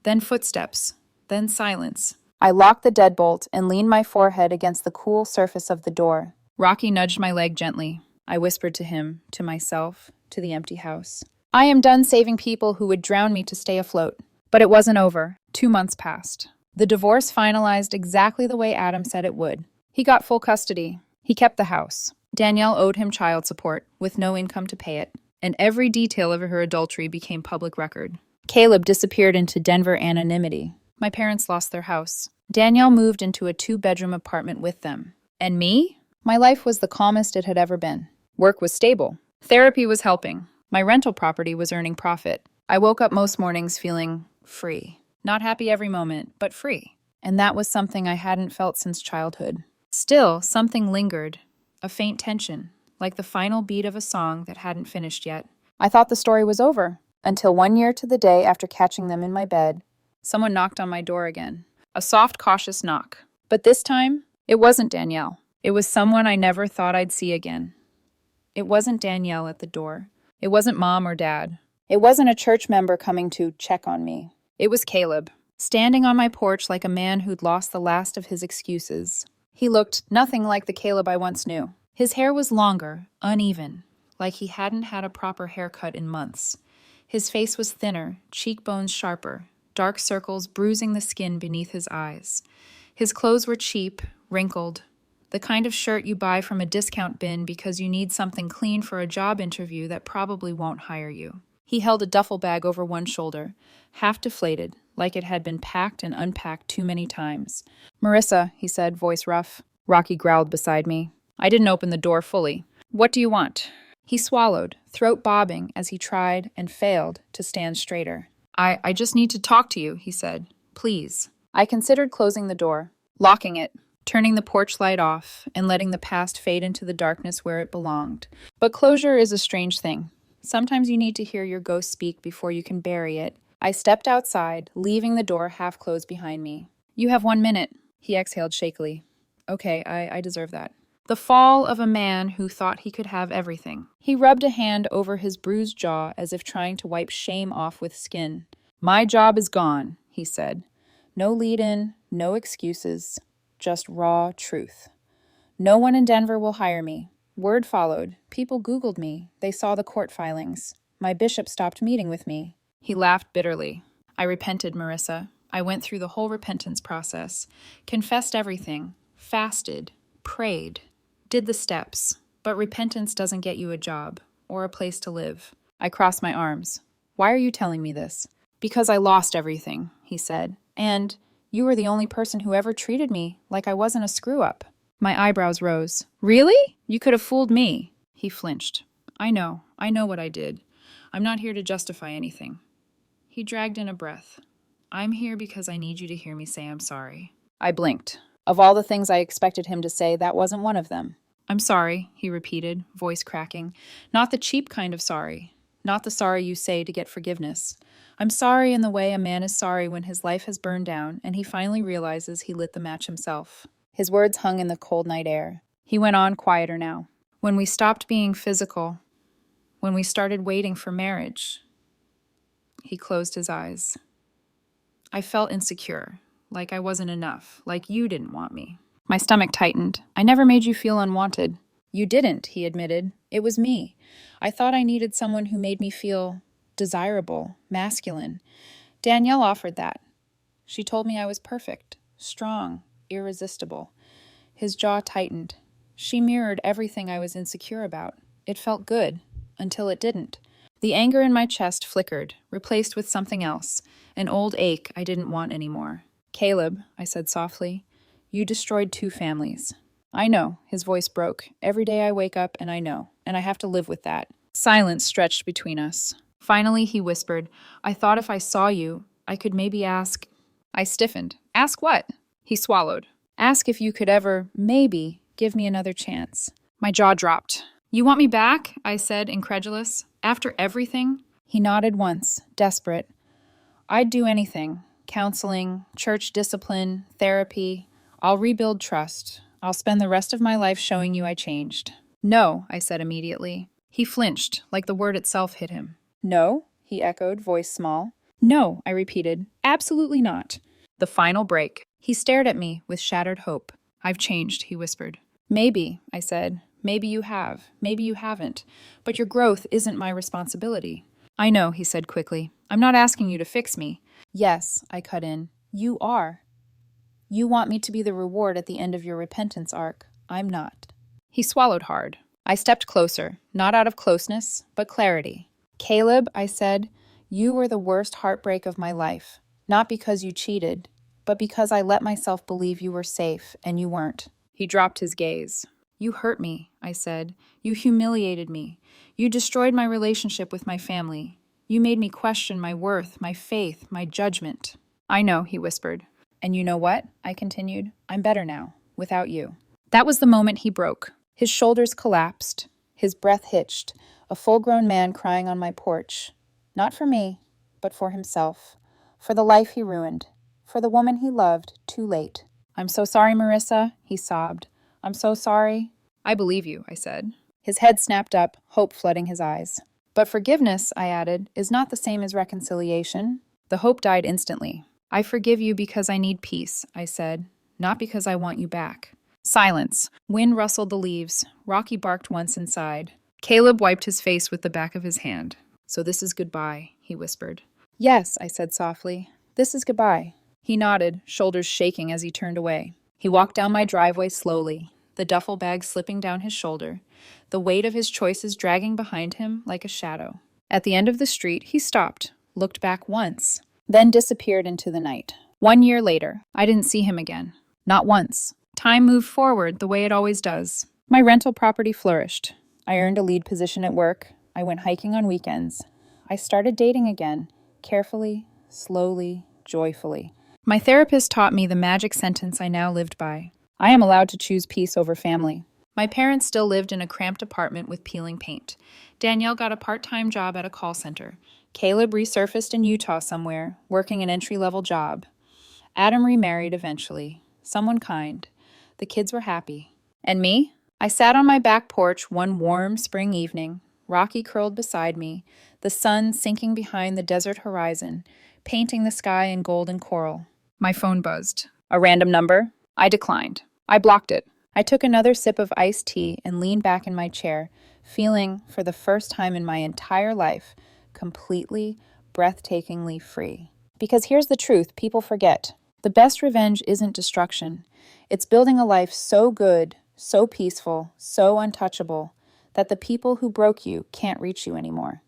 Then footsteps. Then silence. I locked the deadbolt and leaned my forehead against the cool surface of the door. Rocky nudged my leg gently. I whispered to him, to myself, to the empty house. I am done saving people who would drown me to stay afloat. But it wasn't over. 2 months passed. The divorce finalized exactly the way Adam said it would. He got full custody. He kept the house. Danielle owed him child support, with no income to pay it. And every detail of her adultery became public record. Caleb disappeared into Denver anonymity. My parents lost their house. Danielle moved into a 2-bedroom apartment with them. And me? My life was the calmest it had ever been. Work was stable. Therapy was helping. My rental property was earning profit. I woke up most mornings feeling free. Not happy every moment, but free. And that was something I hadn't felt since childhood. Still, something lingered. A faint tension, like the final beat of a song that hadn't finished yet. I thought the story was over, until 1 year to the day after catching them in my bed, someone knocked on my door again. A soft, cautious knock. But this time, it wasn't Danielle. It was someone I never thought I'd see again. It wasn't Danielle at the door. It wasn't Mom or Dad. It wasn't a church member coming to check on me. It was Caleb, standing on my porch like a man who'd lost the last of his excuses. He looked nothing like the Caleb I once knew. His hair was longer, uneven, like he hadn't had a proper haircut in months. His face was thinner, cheekbones sharper, dark circles bruising the skin beneath his eyes. His clothes were cheap, wrinkled, the kind of shirt you buy from a discount bin because you need something clean for a job interview that probably won't hire you. He held a duffel bag over one shoulder, half deflated, like it had been packed and unpacked too many times. Marissa, he said, voice rough. Rocky growled beside me. I didn't open the door fully. What do you want? He swallowed, throat bobbing as he tried and failed to stand straighter. I just need to talk to you, he said. Please. I considered closing the door, locking it, turning the porch light off, and letting the past fade into the darkness where it belonged. But closure is a strange thing. Sometimes you need to hear your ghost speak before you can bury it. I stepped outside, leaving the door half closed behind me. You have 1 minute, he exhaled shakily. Okay, I deserve that. The fall of a man who thought he could have everything. He rubbed a hand over his bruised jaw as if trying to wipe shame off with skin. My job is gone, he said. No lead-in, no excuses, just raw truth. No one in Denver will hire me. Word followed. People Googled me. They saw the court filings. My bishop stopped meeting with me. He laughed bitterly. I repented, Marissa. I went through the whole repentance process. Confessed everything. Fasted. Prayed. Did the steps. But repentance doesn't get you a job or a place to live. I crossed my arms. Why are you telling me this? Because I lost everything, he said. And you were the only person who ever treated me like I wasn't a screw-up. My eyebrows rose. Really? You could have fooled me. He flinched. I know what I did. I'm not here to justify anything. He dragged in a breath. I'm here because I need you to hear me say I'm sorry. I blinked. Of all the things I expected him to say, that wasn't one of them. I'm sorry, he repeated, voice cracking. Not the cheap kind of sorry. Not the sorry you say to get forgiveness. I'm sorry in the way a man is sorry when his life has burned down and he finally realizes he lit the match himself. His words hung in the cold night air. He went on, quieter now. When we stopped being physical, when we started waiting for marriage. He closed his eyes. I felt insecure, like I wasn't enough, like you didn't want me. My stomach tightened. I never made you feel unwanted. You didn't, he admitted. It was me. I thought I needed someone who made me feel desirable, masculine. Danielle offered that. She told me I was perfect, strong, irresistible. His jaw tightened. She mirrored everything I was insecure about. It felt good, until it didn't. The anger in my chest flickered, replaced with something else, an old ache I didn't want anymore. Caleb, I said softly, you destroyed 2 families. I know, his voice broke. Every day I wake up and I know, and I have to live with that. Silence stretched between us. Finally, he whispered, I thought if I saw you, I could maybe ask. I stiffened. Ask what? He swallowed. Ask if you could ever, maybe, give me another chance. My jaw dropped. You want me back? I said, incredulous. After everything? He nodded once, desperate. I'd do anything. Counseling, church discipline, therapy. I'll rebuild trust. I'll spend the rest of my life showing you I changed. No, I said immediately. He flinched, like the word itself hit him. No, he echoed, voice small. No, I repeated. Absolutely not. The final break. He stared at me with shattered hope. I've changed, he whispered. Maybe, I said. Maybe you have. Maybe you haven't. But your growth isn't my responsibility. I know, he said quickly. I'm not asking you to fix me. Yes, I cut in. You are. You want me to be the reward at the end of your repentance arc. I'm not. He swallowed hard. I stepped closer, not out of closeness, but clarity. Caleb, I said, you were the worst heartbreak of my life. Not because you cheated, but because I let myself believe you were safe, and you weren't. He dropped his gaze. You hurt me, I said. You humiliated me. You destroyed my relationship with my family. You made me question my worth, my faith, my judgment. I know, he whispered. And you know what? I continued. I'm better now, without you. That was the moment he broke. His shoulders collapsed. His breath hitched. A full-grown man crying on my porch. Not for me, but for himself. For the life he ruined. For the woman he loved, too late. I'm so sorry, Marissa, he sobbed. I'm so sorry. I believe you, I said. His head snapped up, hope flooding his eyes. But forgiveness, I added, is not the same as reconciliation. The hope died instantly. I forgive you because I need peace, I said, not because I want you back. Silence. Wind rustled the leaves. Rocky barked once inside. Caleb wiped his face with the back of his hand. So this is goodbye, he whispered. Yes, I said softly. This is goodbye. He nodded, shoulders shaking as he turned away. He walked down my driveway slowly, the duffel bag slipping down his shoulder, the weight of his choices dragging behind him like a shadow. At the end of the street, he stopped, looked back once, then disappeared into the night. 1 year later, I didn't see him again. Not once. Time moved forward the way it always does. My rental property flourished. I earned a lead position at work. I went hiking on weekends. I started dating again, carefully, slowly, joyfully. My therapist taught me the magic sentence I now lived by. I am allowed to choose peace over family. My parents still lived in a cramped apartment with peeling paint. Danielle got a part-time job at a call center. Caleb resurfaced in Utah somewhere, working an entry-level job. Adam remarried eventually. Someone kind. The kids were happy. And me? I sat on my back porch one warm spring evening, Rocky curled beside me, the sun sinking behind the desert horizon, painting the sky in gold and coral. My phone buzzed. A random number? I declined. I blocked it. I took another sip of iced tea and leaned back in my chair, feeling, for the first time in my entire life, completely, breathtakingly free. Because here's the truth people forget. The best revenge isn't destruction. It's building a life so good, so peaceful, so untouchable, that the people who broke you can't reach you anymore.